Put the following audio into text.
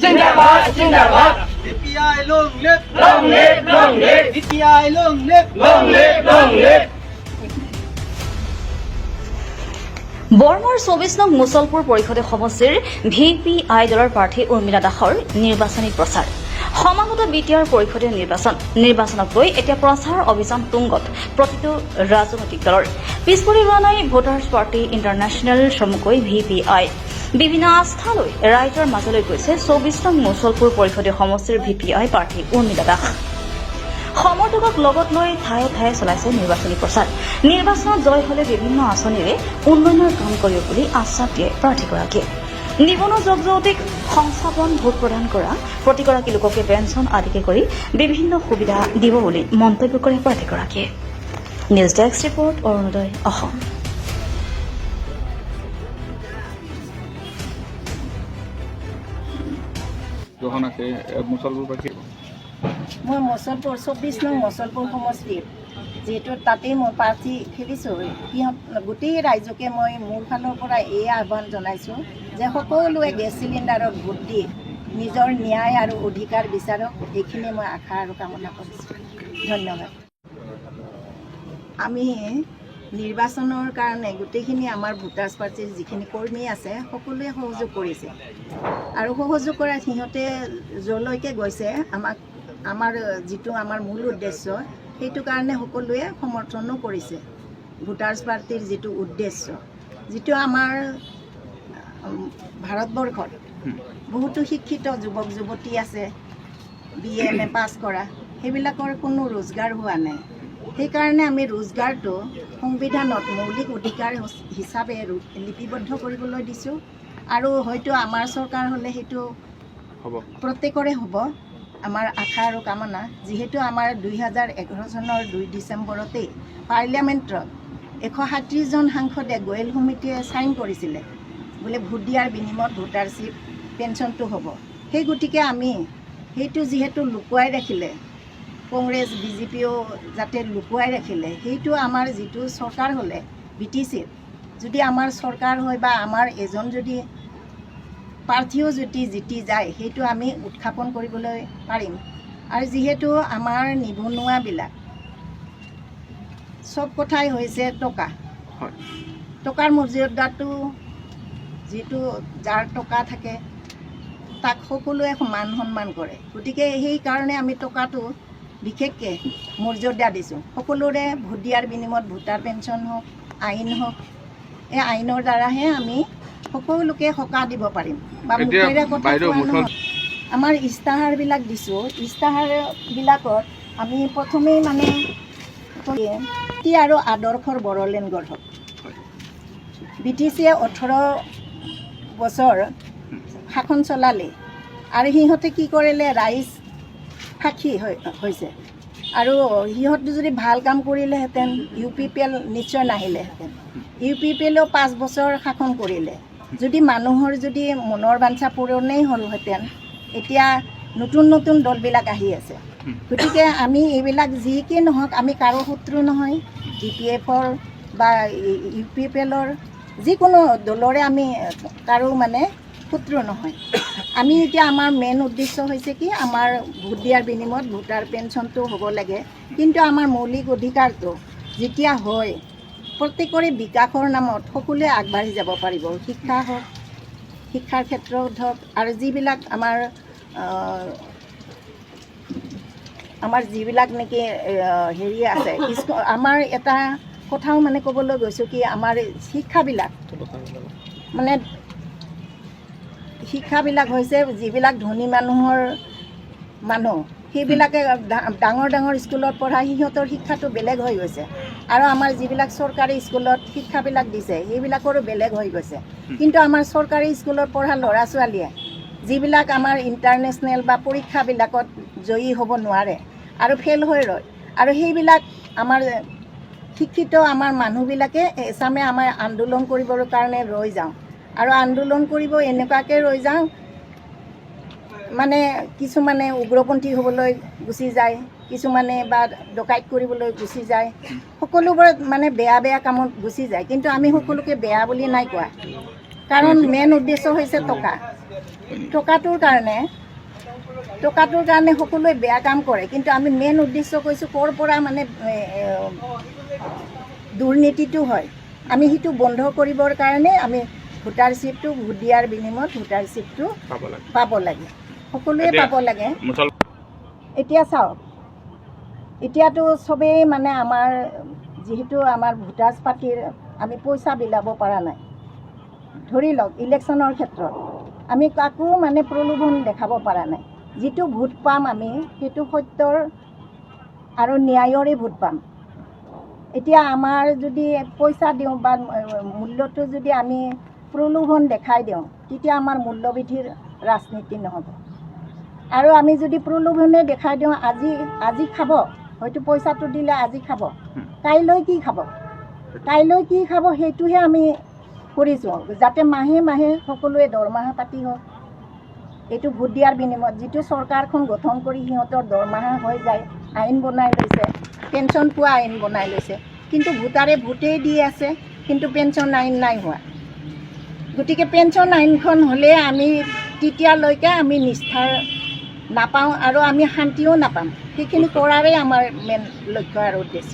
জিন্দাবাদ জিন্দাবাদ CPI long live long live long live CPI long live long live long live বৰ্মাৰ ২৪ নং মুছলপুৰ পৰিষদীয় সমষ্টিৰ VPI দলৰ প্ৰাৰ্থী উৰ্মিলা দাসৰ নিৰ্বাচনী প্ৰচাৰ সমাগত বিটিআৰ পৰিষদীয় নিৰ্বাচনক লৈ এতিয়া প্ৰচাৰ অভিযান তুংগত প্ৰতিটো ৰাজনৈতিক দলৰ পিছপৰি ৰোৱা নাই ভোটাৰ্ছ পাৰ্টি ইণ্টাৰনেশ্যনেল চমুকৈ VPI বিভিন্ন আস্থালৈ ৰাইজৰ মাজলৈ গৈছে ২৪ নং মুছলপুৰ পৰিষদীয় সমষ্টিৰ VPI প্ৰাৰ্থী উৰ্মিলা দাস সমৰ্থকক লগত লৈ ঠায়ে ঠায়ে চলাইছে নিৰ্বাচনী প্ৰচাৰ নিৰ্বাচনত জয় হলে বিভিন্ন আঁচনিৰে উন্নয়নৰ কাম কৰিব বুলি আশ্বাস দিয়ে প্ৰাৰ্থীগৰাকীয়ে নিবনুৱা যুৱতীক সংস্থাপন ভোট প্ৰদান কৰা প্ৰতিগৰাকী লোককে পেঞ্চন আদিকে কৰি বিভিন্ন সুবিধা দিব বুলি মন্তব্য কৰে প্ৰাৰ্থীগৰাকীয়ে news desk report Arunodoy Assam মই মুছলপুৰ ২৪ নং মুছলপুৰ সমষ্টিৰ যিহেতু তাতেই মই প্ৰাৰ্থী খেলিছোঁ গোটেই ৰাইজকে মই মোৰ ফালৰ পৰা এই আহ্বান জনাইছোঁ যে সকলোৱে গেছ চিলিণ্ডাৰত ভোট দি নিজৰ ন্যায় আৰু অধিকাৰ বিচাৰক এইখিনি মই আশা আৰু কামনা কৰিছোঁ ধন্যবাদ আমি নিৰ্বাচনৰ কাৰণে গোটেইখিনি আমাৰ ভোটাৰ্ছ পাৰ্টিৰ যিখিনি কৰ্মী আছে সকলোৱে সহযোগ কৰিছে আৰু সহযোগ কৰা সিহঁতে যলৈকে গৈছে আমাৰ যিটো আমাৰ মূল উদ্দেশ্য সেইটো কাৰণে সকলোৱে সমৰ্থনো কৰিছে ভোটাৰ্ছ পাৰ্টিৰ যিটো উদ্দেশ্য যিটো আমাৰ ভাৰতবৰ্ষত বহুতো শিক্ষিত যুৱক যুৱতী আছে BA পাছ কৰা সেইবিলাকৰ কোনো ৰোজগাৰ হোৱা নাই সেইকাৰণে আমি ৰোজগাৰটো সংবিধানত মৌলিক অধিকাৰ হিচাপে লিপিবদ্ধ কৰিবলৈ দিছোঁ আৰু হয়তো আমাৰ চৰকাৰ হ'লে সেইটো প্ৰত্যেকৰে হ'ব আমাৰ আশা আৰু কামনা যিহেতু আমাৰ 2011 চনৰ 2 ডিচেম্বৰতেই পাৰ্লিয়ামেণ্টত 137 জন সাংসদে গোৱেল সমিতিয়ে চাইন কৰিছিলে বোলে ভোট দিয়াৰ বিনিময়ত ভোটাৰশ্বিপ পেঞ্চনটো হ'ব সেই গতিকে আমি সেইটো যিহেতু লুকুৱাই ৰাখিলে কংগ্ৰেছ BJPও যাতে লুকুৱাই ৰাখিলে সেইটো আমাৰ যিটো চৰকাৰ হ'লে BTCৰ যদি আমাৰ চৰকাৰ হয় বা আমাৰ এজন যদি প্ৰাৰ্থীও যদি জিতি যায় সেইটো আমি উত্থাপন কৰিবলৈ পাৰিম আৰু যিহেতু আমাৰ নিবনুৱাবিলাক চব কথাই হৈছে টকাৰ মৰ্যাদাটো যিটো যাৰ টকা থাকে তাক সকলোৱে সন্মান কৰে গতিকে সেইকাৰণে আমি টকাটো বিশেষকৈ মৰ্যাদা দিছোঁ সকলোৰে ভোট দিয়াৰ বিনিময়ত ভোটাৰ পেঞ্চন হওক আইন হওক এই আইনৰ দ্বাৰাহে আমি সকলোকে সকাহ দিব পাৰিম বা মুখেৰে কথা কোৱা নহয় আমাৰ ইস্তাহাৰবিলাক দিছোঁ ইস্তাহাৰবিলাকত আমি প্ৰথমেই মানে আৰু আদৰ্শৰ বড়োলেণ্ড গঢ়ক BTCয়ে 18 বছৰ শাসন চলালে আৰু সিহঁতে কি কৰিলে ৰাইজ সাক্ষী হৈছে আৰু সিহঁতে যদি ভাল কাম কৰিলেহেঁতেন UPPL নিশ্চয় নাহিলেহেঁতেন UPPLও 5 বছৰ শাসন কৰিলে যদি মানুহৰ যদি মনৰ বাঞ্ছা পূৰণেই হ'লহেঁতেন এতিয়া নতুন নতুন দলবিলাক আহি আছে গতিকে আমি এইবিলাক যি কি নহওক আমি কাৰো শত্ৰু নহয় DPFৰ বা UPPLৰ যিকোনো দলৰে আমি কাৰো মানে শত্ৰু নহয় আমি এতিয়া আমাৰ মেইন উদ্দেশ্য হৈছে কি আমাৰ ভোট দিয়াৰ বিনিময়ত ভোটাৰ পেঞ্চনটো হ'ব লাগে কিন্তু আমাৰ মৌলিক অধিকাৰটো যেতিয়া হয় প্ৰত্যেকৰে বিকাশৰ নামত সকলোৱে আগবাঢ়ি যাব পাৰিব শিক্ষা হওক শিক্ষাৰ ক্ষেত্ৰত হওক আৰু যিবিলাক আমাৰ যিবিলাক নেকি হেৰি আছে আমাৰ এটা কথাও মানে ক'বলৈ গৈছোঁ কি আমাৰ শিক্ষাবিলাক হৈছে যিবিলাক ধনী মানুহৰ মানুহ সেইবিলাকে ডাঙৰ ডাঙৰ স্কুলত পঢ়া সিহঁতৰ শিক্ষাটো বেলেগ হৈ গৈছে আৰু আমাৰ যিবিলাক চৰকাৰী স্কুলত শিক্ষাবিলাক দিছে সেইবিলাকৰো বেলেগ হৈ গৈছে কিন্তু আমাৰ চৰকাৰী স্কুলত পঢ়া ল'ৰা ছোৱালীয়ে যিবিলাক আমাৰ ইণ্টাৰনেশ্যনেল বা পৰীক্ষাবিলাকত জয়ী হ'ব নোৱাৰে আৰু ফেইল হৈ ৰয় আৰু সেইবিলাক আমাৰ শিক্ষিত আমাৰ মানুহবিলাকে এচামে আমাৰ আন্দোলন কৰিবৰ কাৰণে ৰৈ যাওঁ আৰু আন্দোলন কৰিব এনেকুৱাকৈ ৰৈ যাওঁ মানে কিছুমানে উগ্ৰপন্থী হ'বলৈ গুচি যায় কিছুমানে বা ডকাইত কৰিবলৈ গুচি যায় সকলোবোৰ মানে বেয়া বেয়া কামত গুচি যায় কিন্তু আমি সকলোকে বেয়া বুলি নাই কোৱা কাৰণ মেইন উদ্দেশ্য হৈছে টকাটোৰ কাৰণে সকলোৱে বেয়া কাম কৰে, কিন্তু আমি মেইন উদ্দেশ্য কৈছোঁ ক'ৰ পৰা মানে দুৰ্নীতিটো হয়, আমি সেইটো বন্ধ কৰিবৰ কাৰণে আমি ভোটাৰশ্বিপটো ভোট দিয়াৰ বিনিময়ত ভোটাৰশ্বিপটো পাব লাগে, সকলোৱে পাব লাগে। এতিয়া চাওক, এতিয়াতো চবেই মানে আমাৰ যিহেতু আমাৰ ভোটাৰ্ছ পাৰ্টিৰ আমি পইচা বিলাব পৰা নাই। ধৰি লওক ইলেকশ্যনৰ ক্ষেত্ৰত আমি কাকো মানে প্ৰলোভন দেখাব পৰা নাই। যিটো ভোট পাম আমি সেইটো সত্যৰ আৰু ন্যায়ৰে ভোট পাম। এতিয়া আমাৰ যদি পইচা দিওঁ বা মূল্যটো যদি আমি প্ৰলোভন দেখাই দিওঁ, তেতিয়া আমাৰ মূল্যবৃদ্ধিৰ ৰাজনীতি নহ'ব। আৰু আমি যদি প্ৰলোভনে দেখাই দিওঁ, আজি খাব, হয়তো পইচাটো দিলে আজি খাব, কাইলৈ কি খাব সেইটোহে আমি কৰিছোঁ, যাতে মাহে মাহে সকলোৱে দৰমহা পাতি হওক। এইটো ভোট দিয়াৰ বিনিময়ত যিটো চৰকাৰখন গঠন কৰি সিহঁতৰ দৰমহা হৈ যায়, আইন বনাই লৈছে, পেঞ্চন পোৱা আইন বনাই লৈছে, কিন্তু ভোটাৰে ভোটেই দি আছে, কিন্তু পেঞ্চন আইন নাই হোৱা। গতিকে পেঞ্চন আইনখন হ'লে আমি তেতিয়ালৈকে আমি নিষ্ঠাৰ নাপাওঁ আৰু আমি শান্তিও নাপাম। সেইখিনি কৰাৰে আমাৰ মেইন লক্ষ্য আৰু উদ্দেশ্য।